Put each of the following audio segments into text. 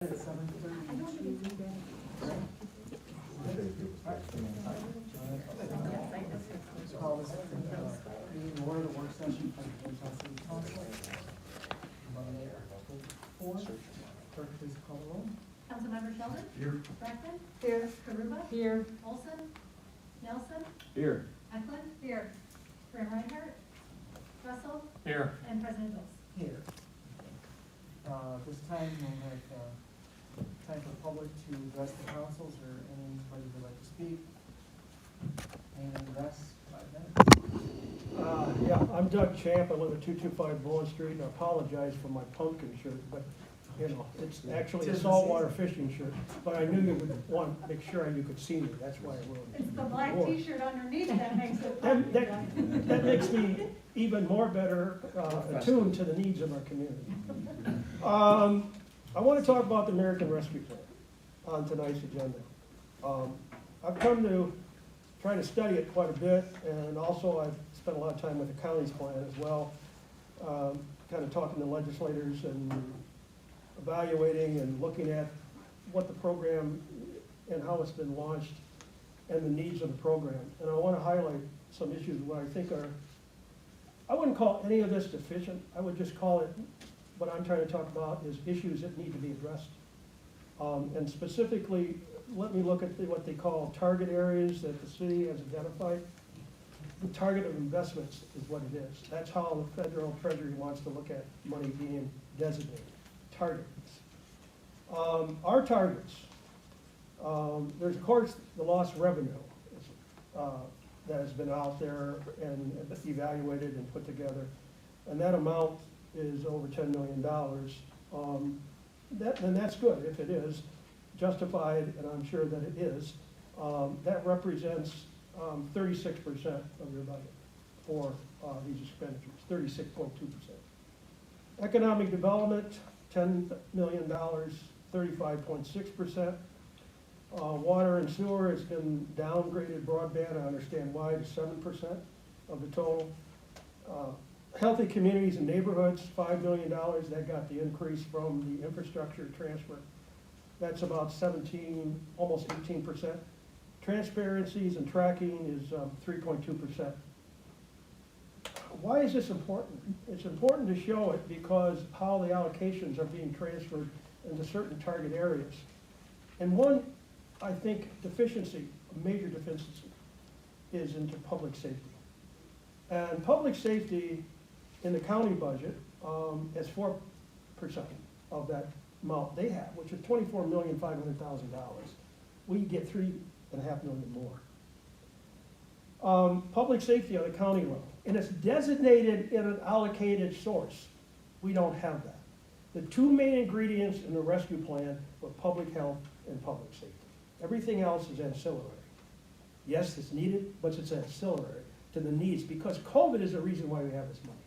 At 7:32. Call this meeting to order, the work session for the Jamestown City Council. Monday, October 4th. Clerk, please call the roll. Councilmember Sheldon? Here. Brackman? Here. Karuba? Here. Olson? Nelson? Here. Eklund? Here. Graham Reinhardt? Russell? Here. And President Mills. Here. This time we'll have time for the public to address the councils or anybody who'd like to speak. And that's 5 minutes. Yeah, I'm Doug Champ. I live at 225 Bowen Street, and I apologize for my pumpkin shirt, but, you know, it's actually a saltwater fishing shirt. But I knew you would want to make sure you could see me. That's why I wore it. It's the black Wore it. t-shirt underneath that makes it. That makes me even more better attuned to the needs of our community. I want to talk about the American Rescue Plan on tonight's agenda. I've come to try to study it quite a bit, and also I've spent a lot of time with the county's plan as well, kind of talking to legislators and evaluating and looking at what the program and how it's been launched and the needs of the program. And I want to highlight some issues where I think are, I wouldn't call any of this deficient. I would just call it, what I'm trying to talk about is issues that need to be addressed. And specifically, let me look at what they call target areas that the city has identified. The target of investments is what it is. That's how the federal treasury wants to look at money being designated, targets. Our targets, there's of course the lost revenue that has been out there and evaluated and put together. And that amount is over $10 million. And that's good if it is justified, and I'm sure that it is. That represents 36% of your budget for these expenditures, 36.2%. Economic development, $10 million, 35.6%. Water and sewer has been downgraded, broadband, I understand why, to 7% of the total. Healthy communities and neighborhoods, $5 million, that got the increase from the infrastructure transfer. That's about 17, almost 18%. Transparencies and tracking is 3.2%. Why is this important? It's important to show it because how the allocations are being transferred into certain target areas. And one, I think, deficiency, a major deficiency, is into public safety. And public safety in the county budget is 4% of that amount they have, which is $24,500,000. We get $3.5 million more. Public safety on the county level, and it's designated in an allocated source. We don't have that. The two main ingredients in the rescue plan were public health and public safety. Everything else is ancillary. Yes, it's needed, but it's ancillary to the needs because COVID is the reason why we have this money.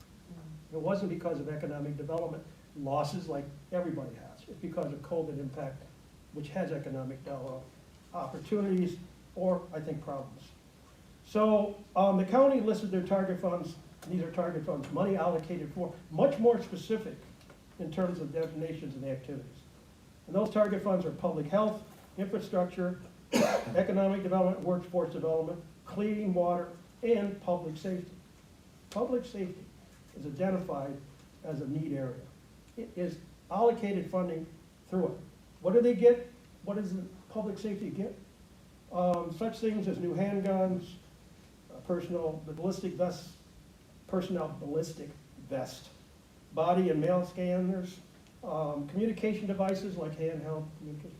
It wasn't because of economic development losses like everybody has. It's because of COVID impact, which has economic opportunities or, I think, problems. So the county listed their target funds. These are target funds, money allocated for, much more specific in terms of definitions and activities. And those target funds are public health, infrastructure, economic development, workforce development, clean water, and public safety. Public safety is identified as a need area. It is allocated funding through it. What do they get? What does the public safety get? Such things as new handguns, personnel ballistic vest, body and mail scanners, communication devices like handheld communication,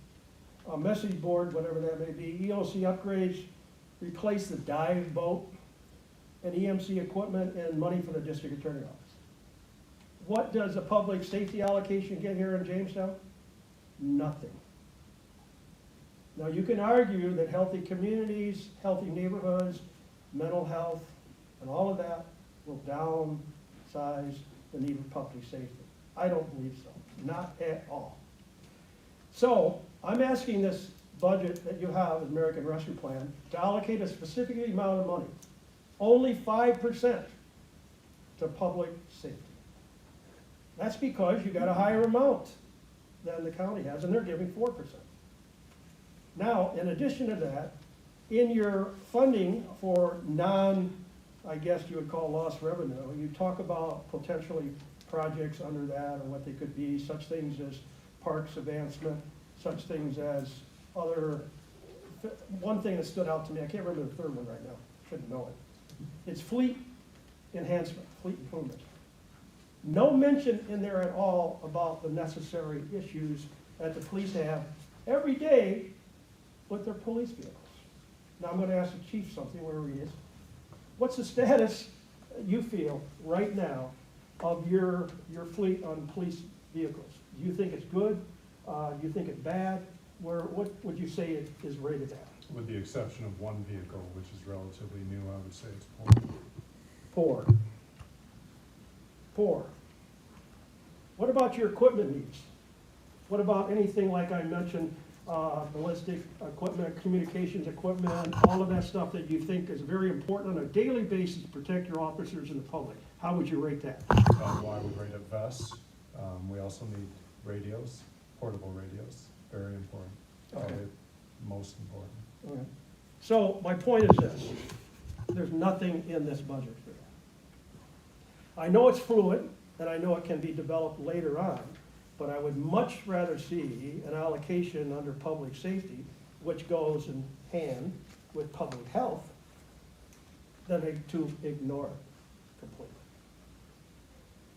message board, whatever that may be, EOC upgrades, replace the dive boat, and EMC equipment, and money for the district attorney office. What does the public safety allocation get here in Jamestown? Nothing. Now you can argue that healthy communities, healthy neighborhoods, mental health, and all of that will downsize the need of public safety. I don't believe so, not at all. So I'm asking this budget that you have, American Rescue Plan, to allocate a specific amount of money, only 5% to public safety. That's because you got a higher amount. than the county has, and they're giving 4%. Now, in addition to that, in your funding for I guess you would call lost revenue, you talk about potentially projects under that or what they could be, such things as parks advancement, such things as one thing that stood out to me, I can't remember the third one right now, shouldn't know it. It's fleet enhancement, fleet improvement. No mention in there at all about the necessary issues that the police have every day with their police vehicles. Now I'm gonna ask the chief something, wherever he is. What's the status you feel right now of your fleet on police vehicles? Do you think it's good? Do you think it's bad? What would you say it is rated at? With the exception of one vehicle, which is relatively new, I would say it's poor. Poor. What about your equipment needs? What about anything like I mentioned, ballistic equipment, communications equipment, all of that stuff that you think is very important on a daily basis to protect your officers and the public? How would you rate that? Why we rate it vests. We also need radios, portable radios, very important. Okay. Probably most important. Okay. So my point is this, there's nothing in this budget for that. I know it's fluid, and I know it can be developed later on, but I would much rather see an allocation under public safety, which goes in hand with public health, than to ignore it completely.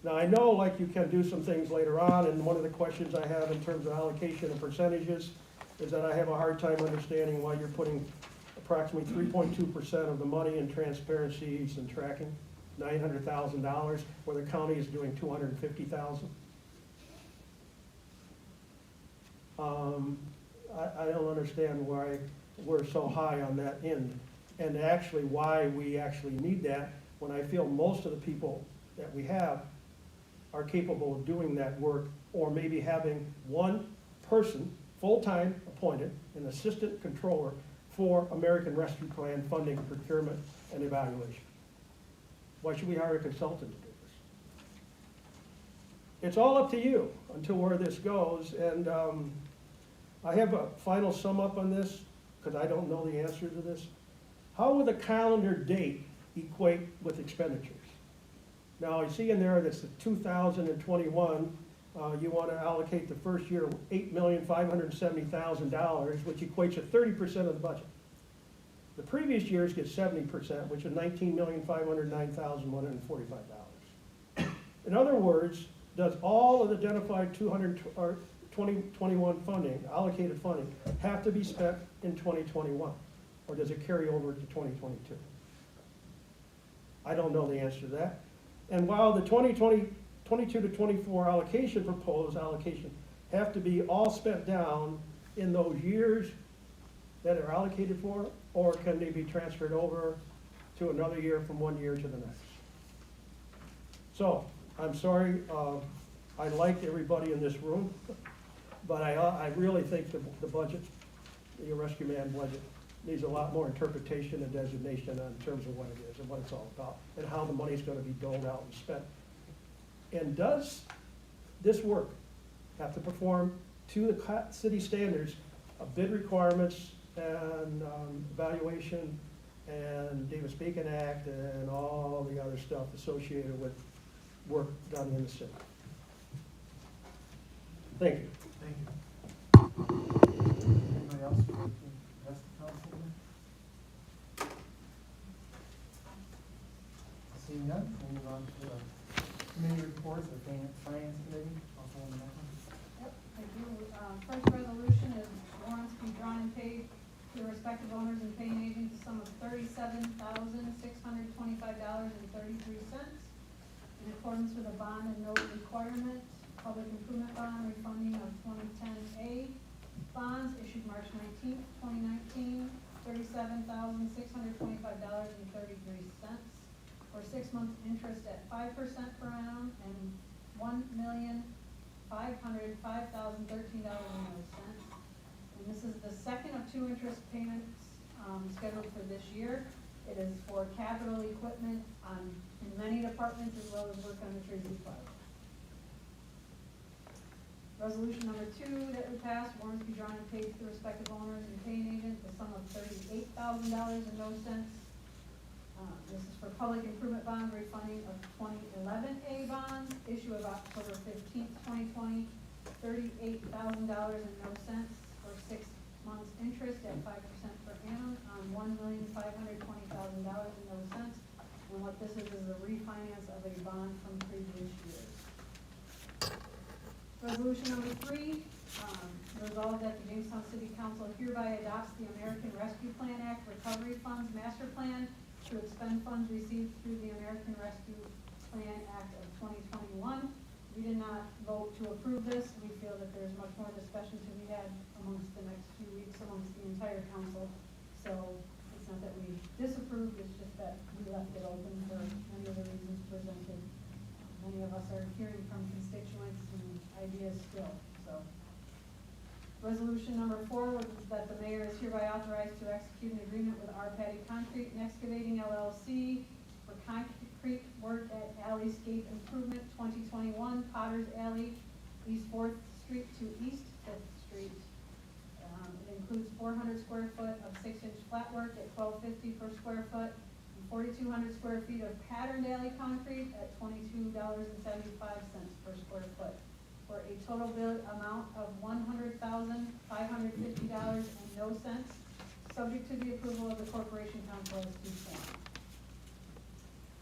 Now, I know like you can do some things later on, and one of the questions I have in terms of allocation and percentages is that I have a hard time understanding why you're putting approximately 3.2% of the money in transparencies and tracking, $900,000, where the county is doing $250,000. I don't understand why we're so high on that end, and actually why we actually need that, when I feel most of the people that we have are capable of doing that work, or maybe having one person, full-time appointed, an assistant controller for American Rescue Plan funding, procurement, and evaluation. Why should we hire a consultant to do this? It's all up to you until where this goes, and I have a final sum up on this, because I don't know the answer to this. How would the calendar date equate with expenditures? Now, I see in there that's the 2021, you want to allocate the first year $8,570,000, which equates to 30% of the budget. The previous years get 70%, which is $19,509,145. In other words, does all of the identified 2021 funding, allocated funding, have to be spent in 2021? Or does it carry over to 2022? I don't know the answer to that. And while the 22 to 24 proposed allocation have to be all spent down in those years that are allocated for, or can they be transferred over to another year from one year to the next? So, I'm sorry, I like everybody in this room, but I really think the budget, the rescue man budget, needs a lot more interpretation and designation in terms of what it is and what it's all about, and how the money's gonna be doled out and spent. And does this work have to perform to the city standards of bid requirements and evaluation and Davis-Bacon Act and all the other stuff associated with work done in the city? Thank you. Thank you. Anybody else would like to address the council? Seeing none, we'll move on to the committee reports of Finance Committee. Councilwoman Beckman. Yep, I do. First resolution is warrants be drawn and paid to the respective owners and paying agents a sum of $37,625.33 in accordance with a bond and note requirement, public improvement bond refunding of 2010A bonds issued March 19th, 2019, $37,625.33 for 6 months interest at 5% per annum and $1,505,013.09. And this is the second of two interest payments scheduled for this year. It is for capital equipment in many departments, as well as work on the Treasury Plaza. Resolution number 2 that we passed, warrants be drawn and paid to the respective owners and paying agent, the sum of $38,000.00. This is for public improvement bond refunding of 2011A bonds, issue of October 15th, 2020, $38,000.00 for 6 months interest at 5% per annum on $1,520,000.00. And what this is a refinance of a bond from previous years. Resolution number 3, resolved that the Jamestown City Council hereby adopts the American Rescue Plan Act Recovery Funds Master Plan to expend funds received through the American Rescue Plan Act of 2021. We did not vote to approve this. We feel that there's much more discussion to be had amongst the next few weeks amongst the entire council. So it's not that we disapproved, it's just that we left it open for many of the reasons presented. Many of us are hearing from constituents and ideas still, so. Resolution number 4 was that the mayor is hereby authorized to execute an agreement with R. Patty Concrete and Excavating LLC for concrete work at Alleyscape Improvement 2021, Potter's Alley, East 4th Street to East 5th Street. It includes 400 square foot of 6-inch flat work at $12.50 per square foot, and 4,200 square feet of patterned alley concrete at $22.75 per square foot, for a total bill amount of $100,550.00, subject to the approval of the Corporation Council as to form.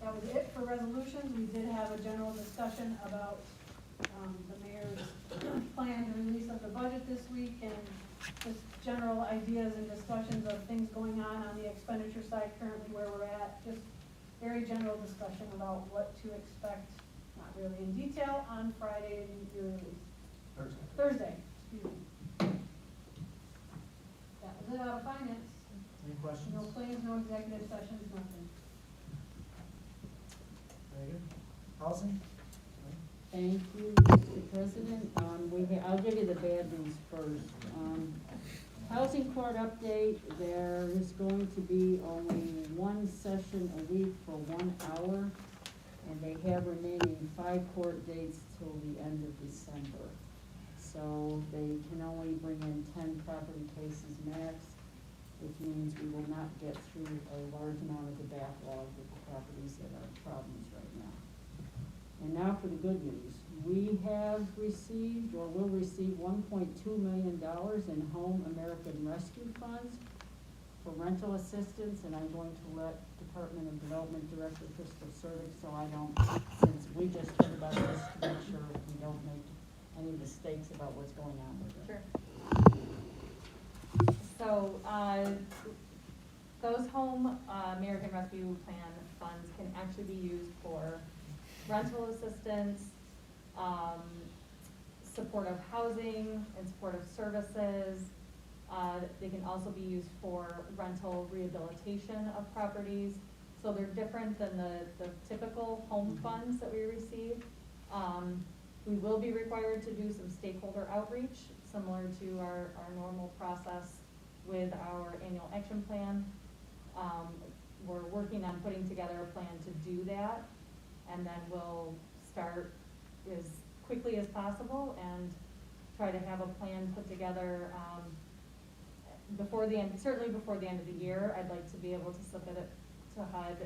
That was it for resolutions. We did have a general discussion about the mayor's planned release of the budget this week, and just general ideas and discussions of things going on the expenditure side currently where we're at. Just very general discussion about what to expect, not really in detail, on Friday and your release. Thursday, excuse me. That was it out of finance. Any questions? No claims, no executive sessions, nothing. Very good. Housing? Thank you, Mr. President. I'll give you the bad news first. Housing court update, there is going to be only one session a week for 1 hour, and they have remaining 5 court dates till the end of December. So they can only bring in 10 property cases max, which means we will not get through a large amount of the backlog with the properties that are problems right now. And now for the good news. We have received, or will receive, $1.2 million in Home American Rescue Funds for rental assistance, and I'm going to let Department of Development Director Crystal Surdick, so I don't, since we just heard about this, to make sure we don't make any mistakes about what's going on with it. Sure. So, those Home American Rescue Plan funds can actually be used for rental assistance, supportive housing and supportive services. They can also be used for rental rehabilitation of properties. So they're different than the typical home funds that we receive. We will be required to do some stakeholder outreach, similar to our normal process with our annual action plan. We're working on putting together a plan to do that, and then we'll start as quickly as possible and try to have a plan put together before the end, certainly before the end of the year. I'd like to be able to submit it to HUD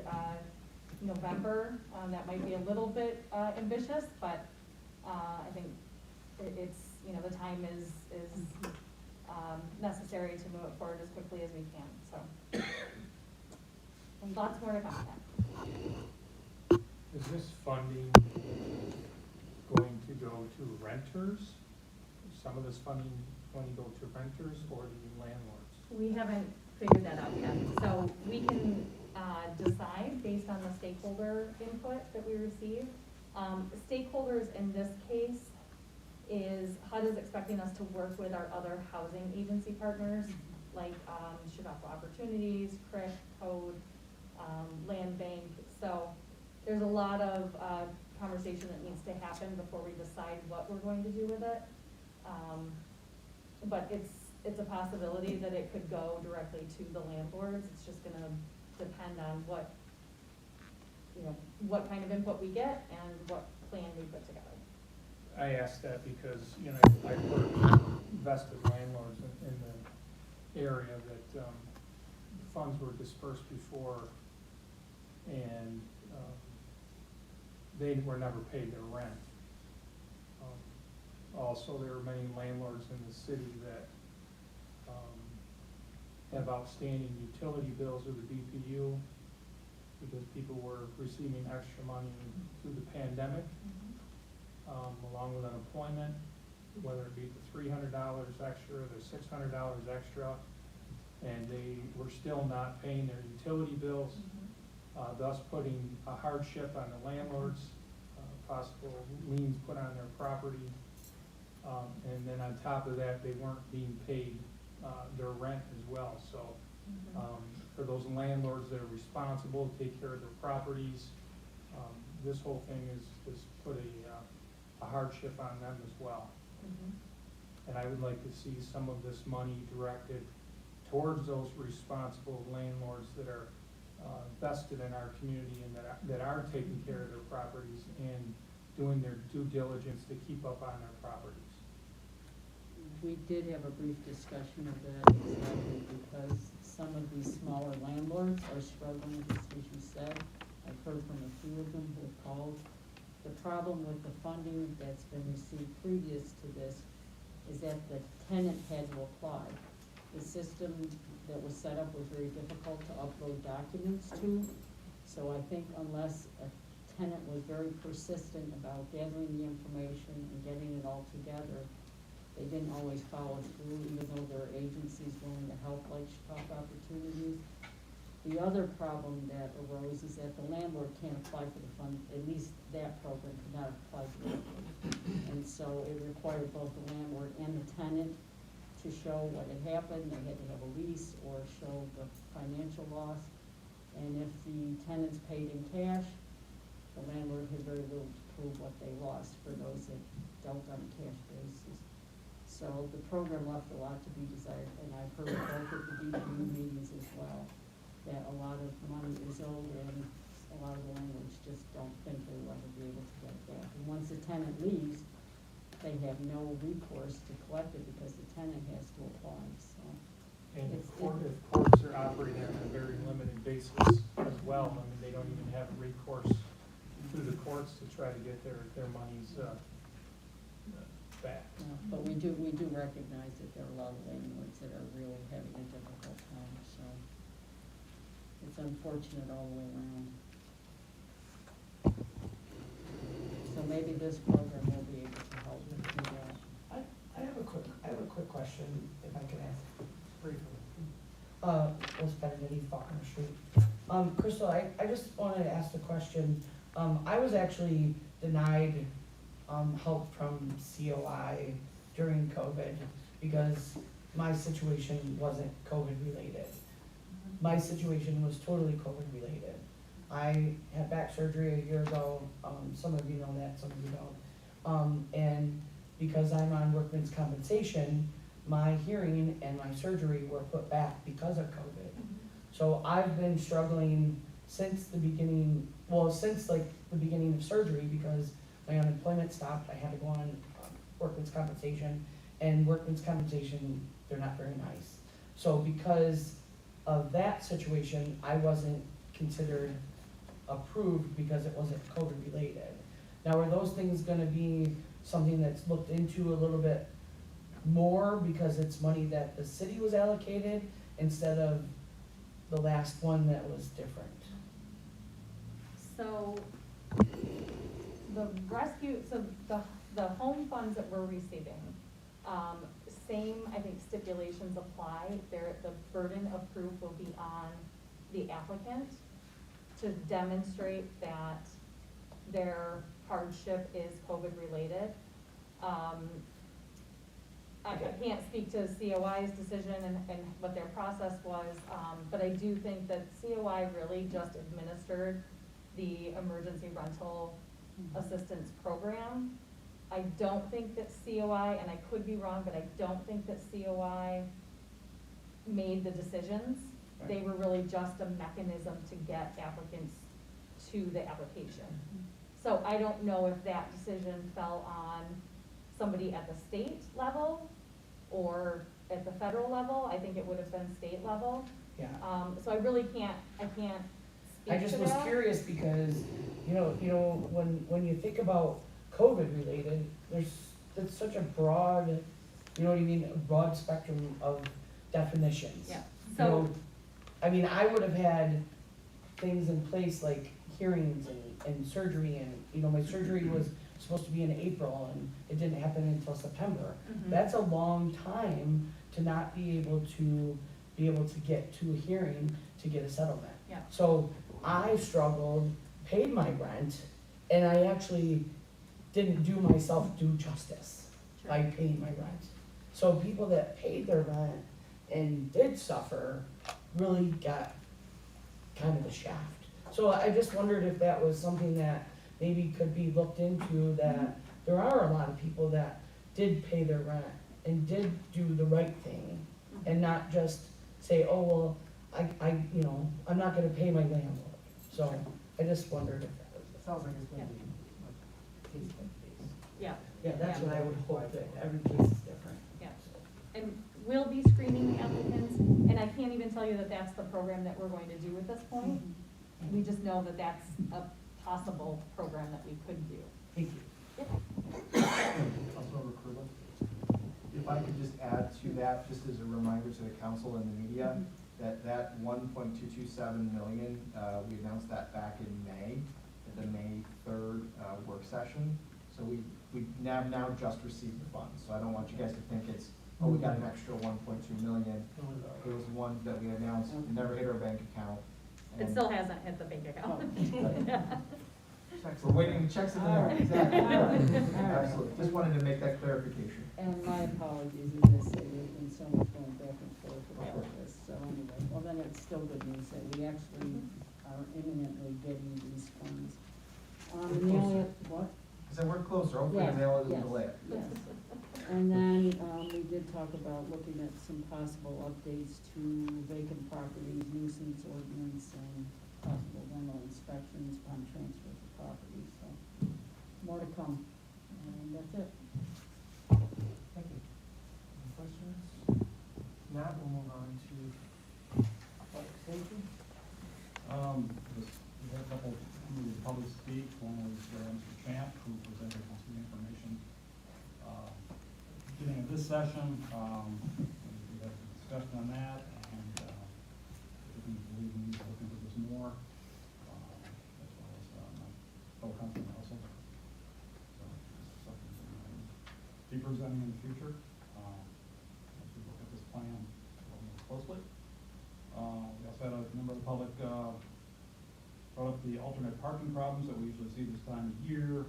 November. That might be a little bit ambitious, but I think it's, the time is necessary to move it forward as quickly as we can, so. And lots more to come. Is this funding going to go to renters? Some of this funding going to go to renters or the landlords? We haven't figured that out yet, so we can decide based on the stakeholder input that we receive. Stakeholders in this case is HUD is expecting us to work with our other housing agency partners, like Chicago Opportunities, CRIC, Code, Land Bank. So there's a lot of conversation that needs to happen before we decide what we're going to do with it. But it's a possibility that it could go directly to the landlords. It's just gonna depend on what kind of input we get and what plan we put together. I asked that because, you know, I've heard vested landlords in the area that, funds were dispersed before and, they were never paid their rent. Also, there are many landlords in the city that, have outstanding utility bills with the BPU because people were receiving extra money through the pandemic, along with unemployment, whether it be the $300 extra, or the $600 extra, and they were still not paying their utility bills, thus putting a hardship on the landlords, possible liens put on their property, and then on top of that, they weren't being paid their rent as well. So for those landlords that are responsible to take care of their properties, this whole thing is put a hardship on them as well. And I would like to see some of this money directed towards those responsible landlords that are vested in our community and that are taking care of their properties and doing their due diligence to keep up on their properties. We did have a brief discussion of that exactly because some of these smaller landlords are struggling, just as you said. I've heard from a few of them who have called. The problem with the funding that's been received previous to this is that the tenant had to apply. The system that was set up was very difficult to upload documents to. So I think unless a tenant was very persistent about gathering the information and getting it all together, they didn't always follow through, even though there are agencies willing to help, like Chicago Opportunities. The other problem that arose is that the landlord can't apply for the fund, at least that program could not apply directly. And so it required both the landlord and the tenant to show what had happened. They had to have a lease or show the financial loss. And if the tenants paid in cash, the landlord had very little to prove what they lost for those that dealt on a cash basis. So the program left a lot to be desired, and I've heard both at the DPU meetings as well, that a lot of money is owed and a lot of the landlords just don't think they will ever be able to get it back. And once the tenant leaves, they have no recourse to collect it because the tenant has to apply, so. And if It's- courts are operating on a very limited basis as well, I mean, they don't even have recourse through the courts to try to get their monies, back. But we do recognize that there are a lot of landlords that are really having a difficult time, so it's unfortunate all the way around. So maybe this program will be able to help do that. I have a quick question, if I can ask briefly. What's Benedetti, Faulkner Street. Crystal, I just wanted to ask the question. I was actually denied help from COI during COVID because my situation wasn't COVID related. My situation was totally COVID related. I had back surgery a year ago. Some of you know that, some of you don't. And because I'm on workman's compensation, my hearing and my surgery were put back because of COVID. So I've been struggling since the beginning, since like the beginning of surgery because my unemployment stopped. I had to go on workman's compensation, and workman's compensation, they're not very nice. So because of that situation, I wasn't considered approved because it wasn't COVID related. Now, are those things gonna be something that's looked into a little bit more because it's money that the city was allocated instead of the last one that was different? So the home funds that we're receiving, same, I think, stipulations apply. The burden of proof will be on the applicant to demonstrate that their hardship is COVID related. I can't speak to COI's decision and what their process was, but I do think that COI really just administered the emergency rental assistance program. I don't think that COI, and I could be wrong, but I don't think that COI made the decisions. Right. They were really just a mechanism to get applicants to the application. So I don't know if that decision fell on somebody at the state level or at the federal level. I think it would have been state level. Yeah. So I really can't speak I just to was that. curious because, when you think about COVID related, it's such a broad, you know what I mean, a broad spectrum of definitions. Yeah, You so, know, I mean, I would have had things in place like hearings and surgery and, my surgery was supposed to be in April and it didn't happen until September. mhm. That's a long time to not be able to get to a hearing to get a settlement. Yeah. So I struggled, paid my rent, and I actually didn't do myself due justice Sure. by paying my rent. So people that paid their rent and did suffer really got kind of the shaft. So I just wondered if that was something that maybe could be looked into, that there are a lot of people that did pay their rent and did do the right thing and not just say, oh, well, I'm not gonna pay my landlord. So I just wondered if that was, It sounds like it's gonna be like case by case. Yeah, yeah, that's Yeah. what I would hope, that every case is different. Yeah. and we'll be screening the applicants, and I can't even tell you that that's the program that we're going to do at this point. We just know that that's a possible program that we could do. Thank you. Councilmember Krupa, if I could just add to that, just as a reminder to the council and the media, that 1.227 million, we announced that back in May, at the May 3rd work session. So we have now just received the funds, so I don't want you guys to think it's, oh, we got an extra 1.2 million. It was one that we announced, it never hit our bank account. It and- still hasn't hit the bank account. Checks We're waiting, the checks in the mail, Alright. exactly, Alright. absolutely, just wanted to make that clarification. And my apologies, as I say, there's been so much going back and forth about this, so anyway, well then it's still good news that we actually are imminently getting these funds. And the only, what? I said, we're closer, hopefully Yes, the mail isn't yes. delayed. Yes. And then, we did talk about looking at some possible updates to vacant properties, nuisance ordinance, and possible rental inspections upon transfer of the property, so more to come. And that's it. Thank you. Any questions? Not, we'll move on to public safety. We had a couple who public speak. One was Mr. Champ, who presented some information. Beginning of this session, we had a discussion on that, and we believe we need to look into this more, as well as my fellow councilman also. So this is something that we can be presenting in the future, as we look at this plan a little more closely. We also had a member of the public brought up the alternate parking problems that we usually see this time of year.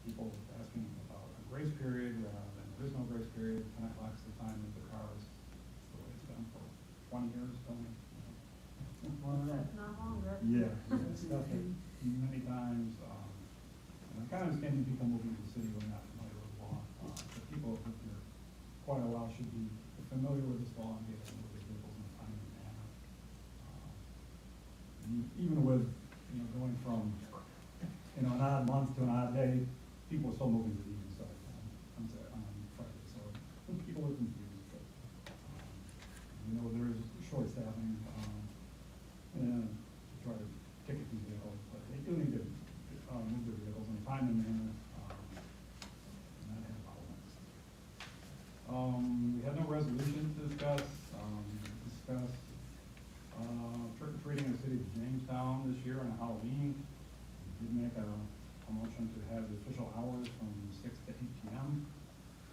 People asking about a grace period, and there is no grace period. 10 o'clock's the time that the car is, the way it's been for 20 years, Tony. More than that. Not longer. Yeah, it's stuff that many times, and I kind of understand people moving to the city who are not familiar with the law. But people who have lived here quite a while should be familiar with this law and be able to move their vehicles in a timely manner. Even with, going from, an odd month to an odd day, people are still moving to the evening side on Friday, so people are confused, but, there is short staffing, and to try to ticket these vehicles, but they do need to, move their vehicles in a timely manner, and not have bottlenecks. We have no resolution to discuss, trick or treating in the city of Jamestown this year on Halloween. We did make a motion to have the official hours from 6 to 8 p.m.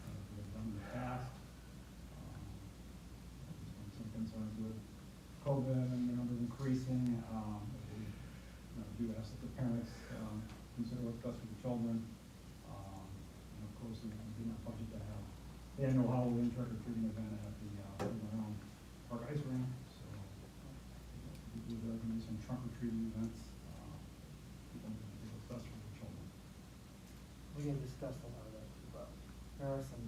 As we have done in the past. There's been some concerns with COVID and the numbers increasing. We do ask that the parents consider what's best for the children. And of course, we did not budget to have the annual Halloween trick or treating event at the Fairground Park Ice Rink. So there are going to be some trunk or treating events. People need to do what's best for the children. We had discussed a lot of that too, but there are some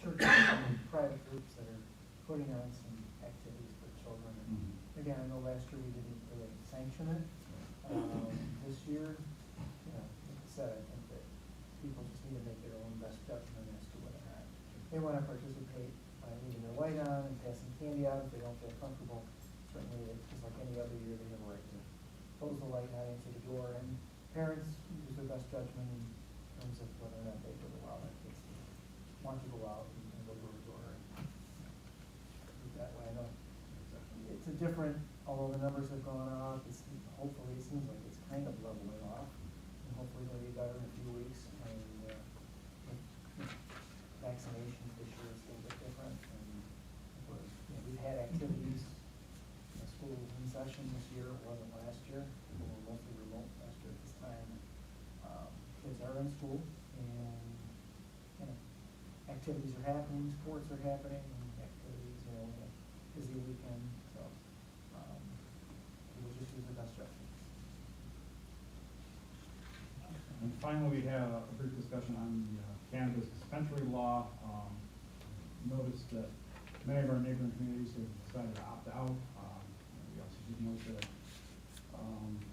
churches and private groups that are putting on some activities for children. And again, I know last year we didn't really sanction it. This year, like I said, I think that people just need to make their own best judgment as to whether or not they wanna participate by leaving their light on and passing candy out if they don't feel comfortable. Certainly, just like any other year, they have a right to close the light, not answer the door, and parents use their best judgment in terms of whether or not they would allow their kids to want to go out and go door to door and do it that way. I know it's a different, although the numbers have gone up, it's, hopefully, it seems like it's kind of leveling off, and hopefully it'll be better in a few weeks, and, with vaccinations this year is a little bit different, and we're, we've had activities, the school was in session this year, it wasn't last year, we were mostly remote last year at this time. Kids are in school, and, activities are happening, sports are happening, and activities, we have busy weekend, so, we'll just use the best judgment. And finally, we have a brief discussion on the cannabis dispensary law. Noticed that many of our neighboring communities have decided to opt out. We also did note that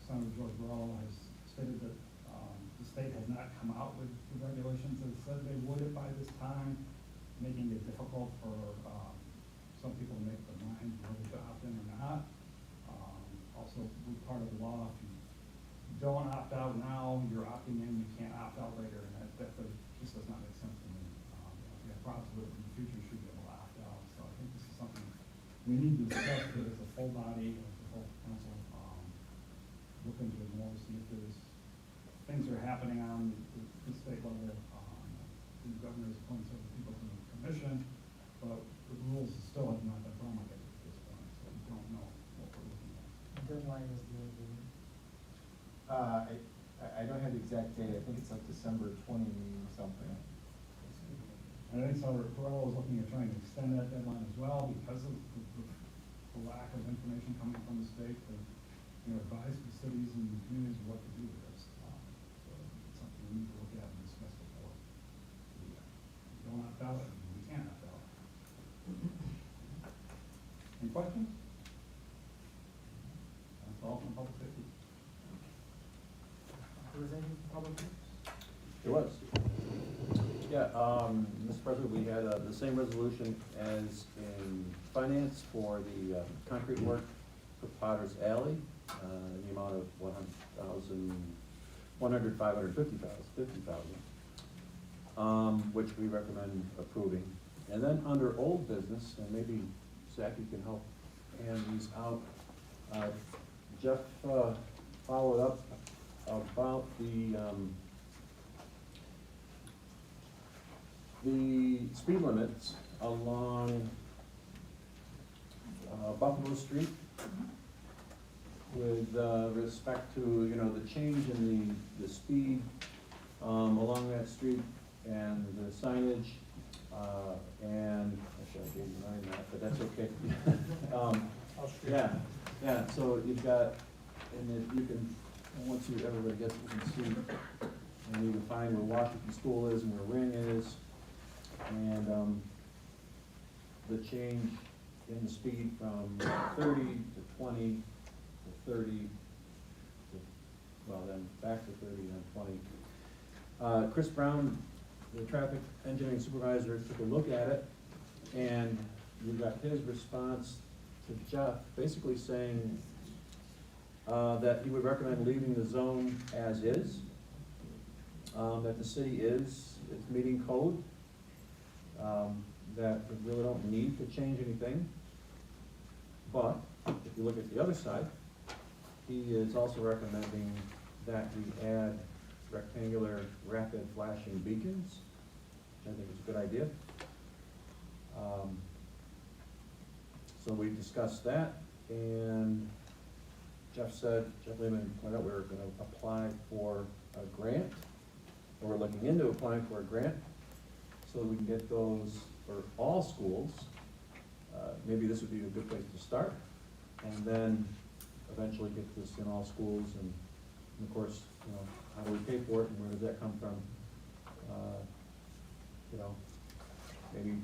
Senator George Burrell has stated that the state has not come out with the regulations that said they would it by this time, making it difficult for some people to make their mind whether to opt in or not. Also, with part of the law, if you don't opt out now, you're opting in, you can't opt out later, and that just does not make sense to me. If you have problems with it in the future, you should be able to opt out. So I think this is something we need to discuss as a full body, as a full council, look into it more, see if there's things are happening on the state level. The governor has appointed several people to the commission, but the rules still have not been promulgated at this point, so we don't know what we're looking at. The deadline is the, I don't have the exact date, I think it's like December 20-something. And I think Senator Burrell is looking at trying to extend that deadline as well because of the lack of information coming from the state to, advise the cities and communities what to do with this. So it's something we need to look at and discuss before we don't opt out, and we can't opt out. Any questions? That's all from public safety. was any public use? There was. Yeah, Mr. President, we had the same resolution as in finance for the concrete work for Potter's Alley, in the amount of 50,000, which we recommend approving. And then under old business, and maybe Zach, you can help hand these out. Jeff followed up about the speed limits along Buffalo Street with respect to, the change in the speed along that street and the signage, and actually I gave you mine that, but that's okay. Yeah, so you've got, and if you can, once everybody gets, you can see, and you can find where Washington School is and where Ring is, and the change in the speed from 30 to 20 to 30 to, well, then back to 30 and 20. Chris Brown, the traffic engineering supervisor, took a look at it, and we got his response to Jeff, basically saying that he would recommend leaving the zone as is, that the city is meeting code, that we really don't need to change anything. But if you look at the other side, he is also recommending that we add rectangular rapid flashing beacons, which I think is a good idea. So we discussed that, and Jeff Lehman pointed out we were going to apply for a grant, or we're looking into applying for a grant, so that we can get those for all schools. Maybe this would be a good place to start, and then eventually get this in all schools, and of course, how do we pay for it, and where does that come from? Maybe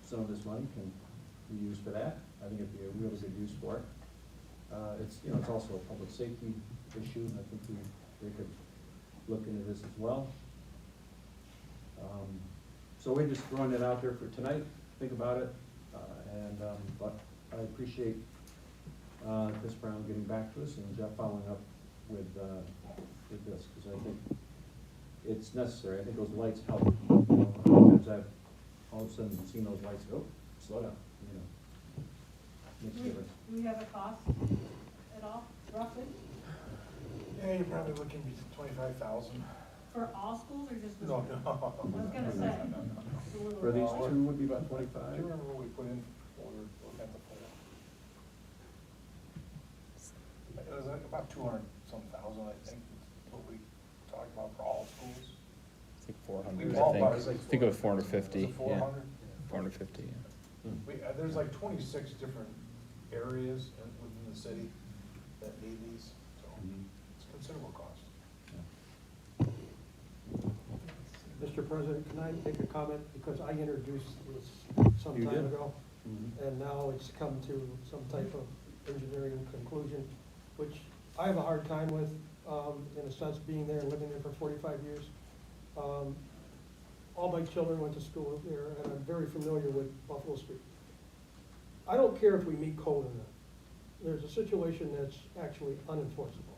some of this money can be used for that. I think it'd be a really good use for it. It's also a public safety issue, and I think we could look into this as well. So we're just throwing it out there for tonight, think about it, but I appreciate, Chris Brown getting back to us and Jeff following up with this, because I think it's necessary, I think those lights help. Sometimes I've all of a sudden seen those lights, go, slow down, makes a difference. Do we have a cost at all, roughly, Yeah, you're probably looking at 25,000. for all schools or just? No, no. I was gonna say. it's a little For these lower. two would be about Do 25? you remember what we put in when we were looking at the poll? It was like about 200-some thousand, I think, is what we talked about for all schools. I think We 400, ballparked I it like think it was 450, Was it yeah, 400? 450, yeah. There's like 26 different areas within the city that need these, so it's considerable cost. Mr. President, can I make a comment? Because I introduced this some You time did. ago, Mhm. and now it's come to some type of engineering conclusion, which I have a hard time with, in a sense, being there and living there for 45 years. All my children went to school there, and I'm very familiar with Buffalo Street. I don't care if we meet code or not. There's a situation that's actually unenforceable,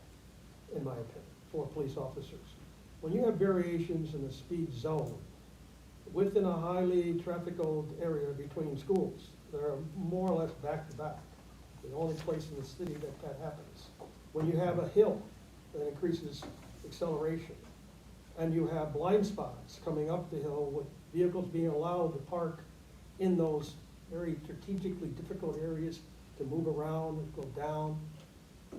in my opinion, for police officers. When you have variations in the speed zone within a highly trafficked area between schools, they're more or less back to back. The only place in the city that happens. When you have a hill that increases acceleration, and you have blind spots coming up the hill with vehicles being allowed to park in those very strategically difficult areas to move around and go down,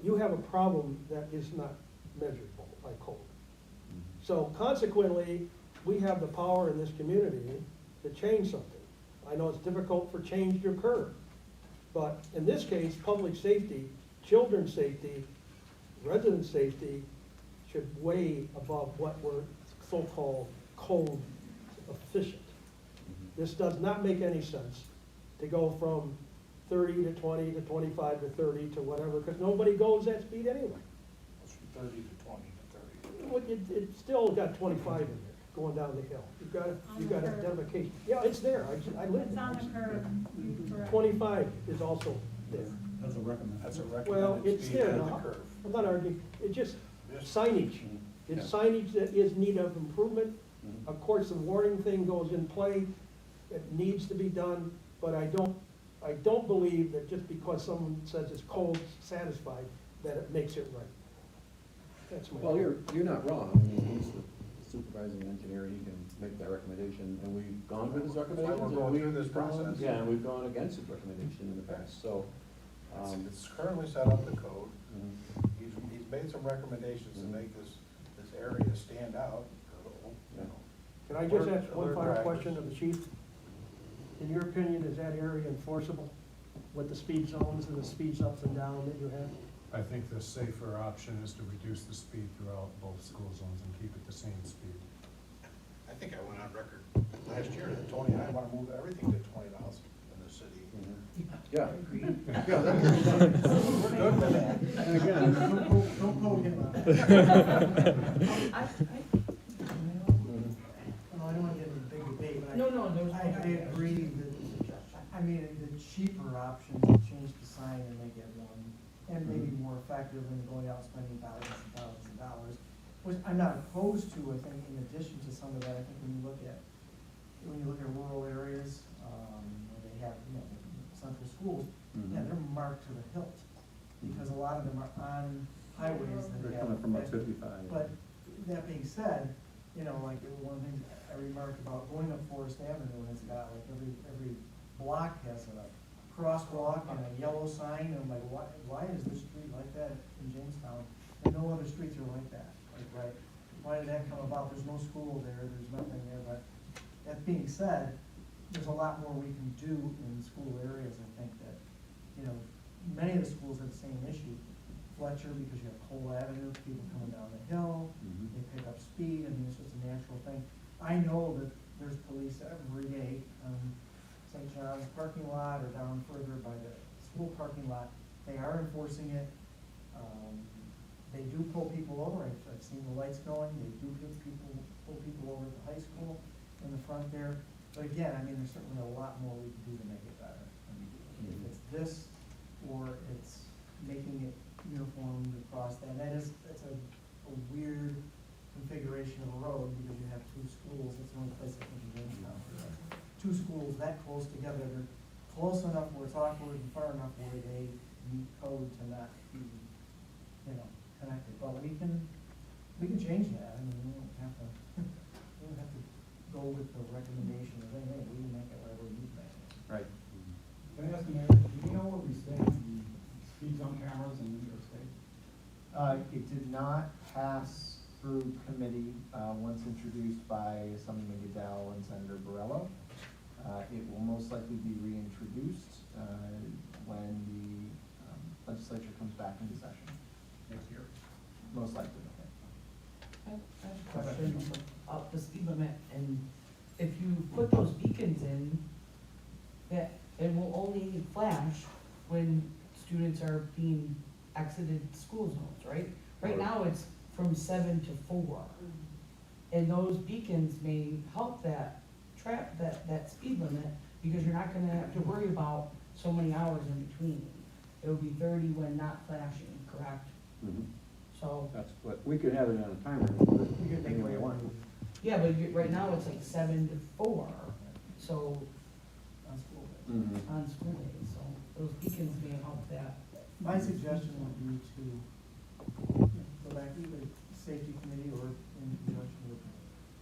you have a problem that is not measurable by code. So consequently, we have the power in this community to change something. I know it's difficult for change to occur, but in this case, public safety, children's safety, resident safety should weigh above what we're so-called code efficient. This does not make any sense to go from 30 to 20 to 25 to 30 to whatever, because nobody goes that speed anyway. It's from 30 to 20 to 30. Well, it's still got 25 in there, going down the hill. You've got identification. Yeah, it's there, I live It's on the there. curve, you correct. 25 is also there. That's a recommend. That's a Well, recommended it's speed there and the now. curve. I'm not arguing, it's just Just- signage. It's signage that is in need of improvement. Mhm. Of course, the warning thing goes in play. It needs to be done, but I don't believe that just because someone says it's code satisfied, that it makes it right. That's my. Well, you're not wrong, I mean, he's the supervising engineer, he can make that recommendation, and we've gone with his That's why recommendations. we're and going we've through this gone- process. Yeah, and we've gone against his recommendation in the past, so. It's currently set up the code. Mhm. He's made some recommendations to Mhm. make this area stand out. You know. Can I just Alert- ask one alert final drivers. question of the chief? In your opinion, is that area enforceable with the speed zones and the speeds up and down that you have? I think the safer option is to reduce the speed throughout both school zones and keep it the same speed. I think I went on record last year that Tony and I want to move everything to 20 miles in the city. Yeah. Yeah, We're good with that. and again, Don't quote him on that. Well, I don't wanna get into a big debate, but No, there's no I debate. agree that, I mean, the cheaper option to change the sign and make it one, and maybe more effective than going out spending thousands and thousands of dollars, which I'm not opposed to. I think in addition to some of that, I think when you look at rural areas, where they have, central schools, yeah, they're marked to the hilt, because a lot of them are on highways that they're have. coming from 55. But that being said, like one of the things I remarked about going up Forest Avenue, and it's got like every block has a crosswalk and a yellow sign, and I'm like, why is this street like that in Jamestown? And no other streets are like that, right? Why did that come about? There's no school there, there's nothing there, but that being said, there's a lot more we can do in school areas. I think that, many of the schools have the same issue. Fletcher, because you have Cole Avenue, people coming down the hill, Mhm. they pick up speed, I mean, it's just a natural thing. I know that there's police every day on St. John's parking lot or down further by the school parking lot. They are enforcing it. They do pull people over. I've seen the lights going. They do pull people over at the high school. in the front there. But again, I mean, there's certainly a lot more we can do to make it better. I mean, if it's this, or it's making it uniform across that, that's a weird configuration of a road, because you have two schools, it's the only place I think in Jamestown, where two schools that close together, they're close enough where it's awkward and far enough where they meet code to not be, connected. But we can change that. I mean, we don't have to go with the recommendation of, hey, we can make it whatever you make it. Right. Can I ask the mayor, do you know where we stand on the speed zone cameras in New York State? It did not pass through committee, once introduced by Assemblyman Goodell and Senator Borello. It will most likely be reintroduced, when the legislature comes back into session. Next year. Most likely. I have a question about the speed limit, and if you put those beacons in, that it will only flash when students are being exited school zones, right? Right now, it's from 7 to 4. And those beacons may help that that speed limit, because you're not gonna have to worry about so many hours in between. It'll be 30 when not flashing, correct? So, That's what, we could have it on a timer, any way you want. yeah, but right now, it's like 7 to 4, so, On school days. on school days, so those beacons may help that. My suggestion would be to go back to the safety committee, or in conjunction with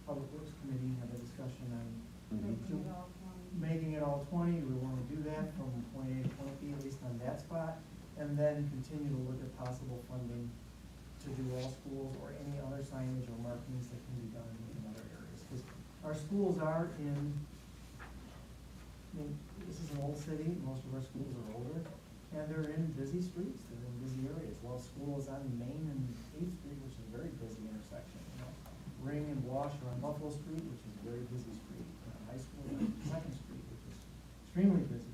public works committee, and have a discussion on Making it all 20. making it all 20. Do we want to do that from point A to point B, at least on that spot? And then continue to look at possible funding to do all schools, or any other signage or markings that can be done in other areas. Because our schools are in, I mean, this is an old city, most of our schools are older, and they're in busy streets, they're in busy areas. Well, school is on Main and 8th Street, which is a very busy intersection, Ring and Wash are on Buffalo Street, which is a very busy street. High school is on 2nd Street, which is extremely busy.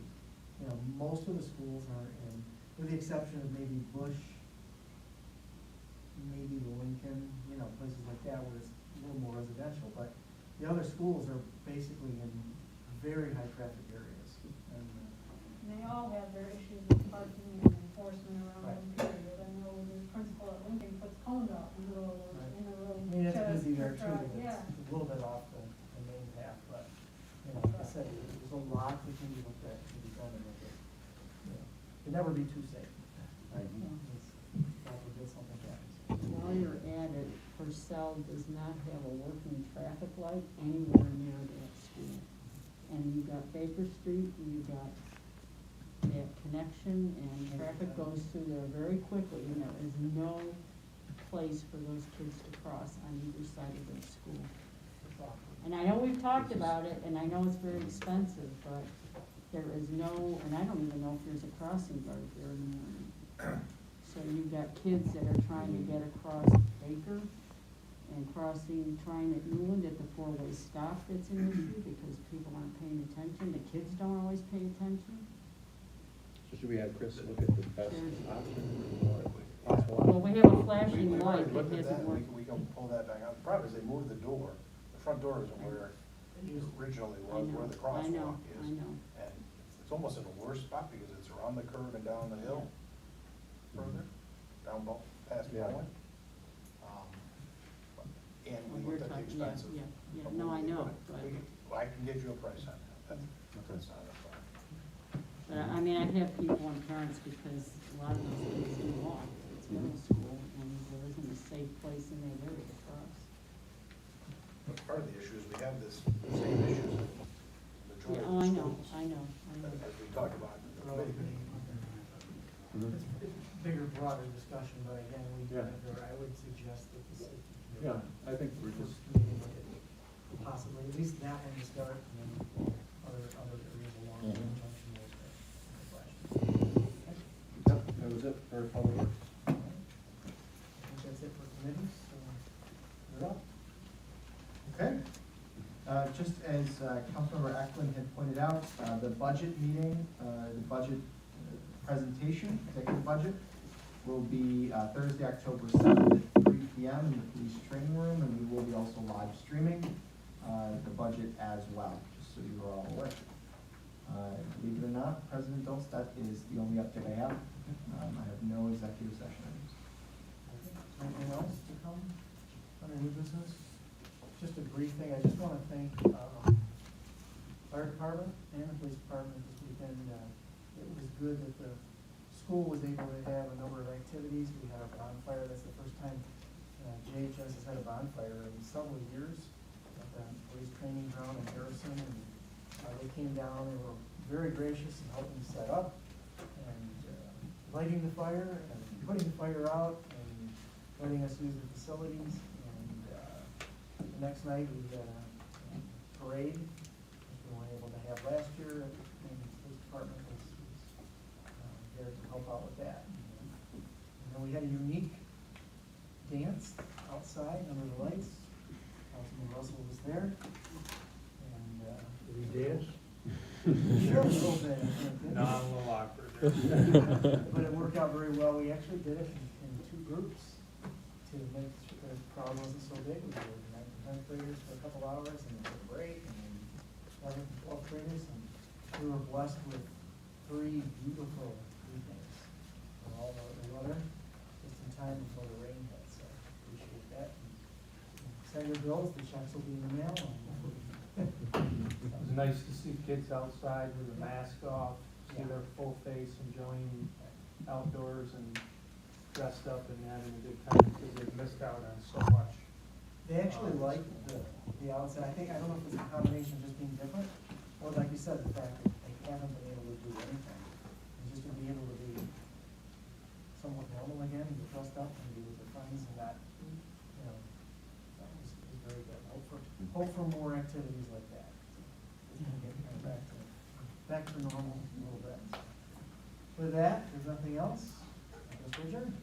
Most of the schools are in, with the exception of maybe Bush, maybe Lincoln, places like that where it's a little more residential, but the other schools are basically in very high traffic areas. And, And they all have their issues with parking and enforcement around them, period. I know the principal at Lincoln puts cones out in the road, in the road. I mean, it's to- busy there for too, traffic, it's Yeah. a little bit off the main path, but, like I said, there's a lot that can be looked at, can be done, and it'll never be too safe. Right? It's, God forbid something happens. While you're at it, Purcell does not have a working traffic light anywhere near that school. And you got Baker Street, and you got that connection, and traffic goes through there very quickly, and there is no place for those kids to cross on either side of their school. And I know we've talked about it, and I know it's very expensive, but there is no, and I don't even know if there's a crossing guard there in the morning. So you've got kids that are trying to get across Baker and trying at Newland at the four-way stop that's an issue because people aren't paying attention. The kids don't always pay attention. So should we have Chris look at the best option? Well, we have a We flashing already light that looked at hasn't that, worked. we can pull that back out. The problem is they moved the door, the front door isn't where it originally I was, know, where the I know, crosswalk I is. know. And it's almost in a worse spot because it's around the curve and down the hill further, down past Yeah. Bowen. And we We're looked at the talking, yeah, expenses. yeah, no, I know, but, I can get you a price on that, that's not a problem. but I mean, I have people and parents because a lot of those kids do walk. It's middle school and there isn't a safe place in that area to cross. But part of the issue is we have this same issues in the majority Yeah, of oh, I the know, schools. I know, I know. As we talked about in the committee. It's a bigger, broader discussion, but again, I would suggest that the safety committee. Yeah, I think we're just, Possibly, at least that one to start, and then other areas along the junction road there. yep, that was it for public works. I think that's it for committees, so you're up. Okay. Just as Councilmember Eklund had pointed out, the budget meeting, the budget presentation, executive budget, will be Thursday, October 7th at 3 p.m. in the police training room, and we will be also live streaming. the budget as well, just so you are all aware. Believe it or not, President Dilts, that is the only update I have. I have no executive session items. Anything else to come under new business? Just a brief thing, I just want to thank, fire department and the police department this weekend. It was good that the school was able to have a number of activities. We had a bonfire, that's the first time JHS has had a bonfire in several years at the police training ground in Harrison. And they came down, they were very gracious in helping set up and lighting the fire and putting the fire out and letting us use the facilities. And the next night we had a parade, which we weren't able to have last year, and the police department was there to help out with that. And then we had a unique dance outside under the lights. Councilman Russell was there. And Did he dance? sure, a little bit, I think. No, I'm a little awkward there. But it worked out very well. We actually did it in two groups to make sure the crowd wasn't so big. We did 9th and 10th graders for a couple hours and then took a break, and then 11th and 12th graders. And we were blessed with 3 beautiful evenings for all the weather, just in time before the rain hit, so appreciate that. And send your bills, the checks will be in the mail. It was nice to see kids outside with a mask off, see their full face enjoying outdoors and dressed up and having a good time, because they've missed out on so much. They actually liked the outside. I don't know if it's a combination of just being different, or like you said, the fact that they haven't been able to do anything. And just to be able to be somewhat normal again, and get dressed up and be with their friends and that, you know, that was very good. Hope for more activities like that. So, get kind of back to normal a little bit. With that, if there's nothing else, I guess we're adjourned.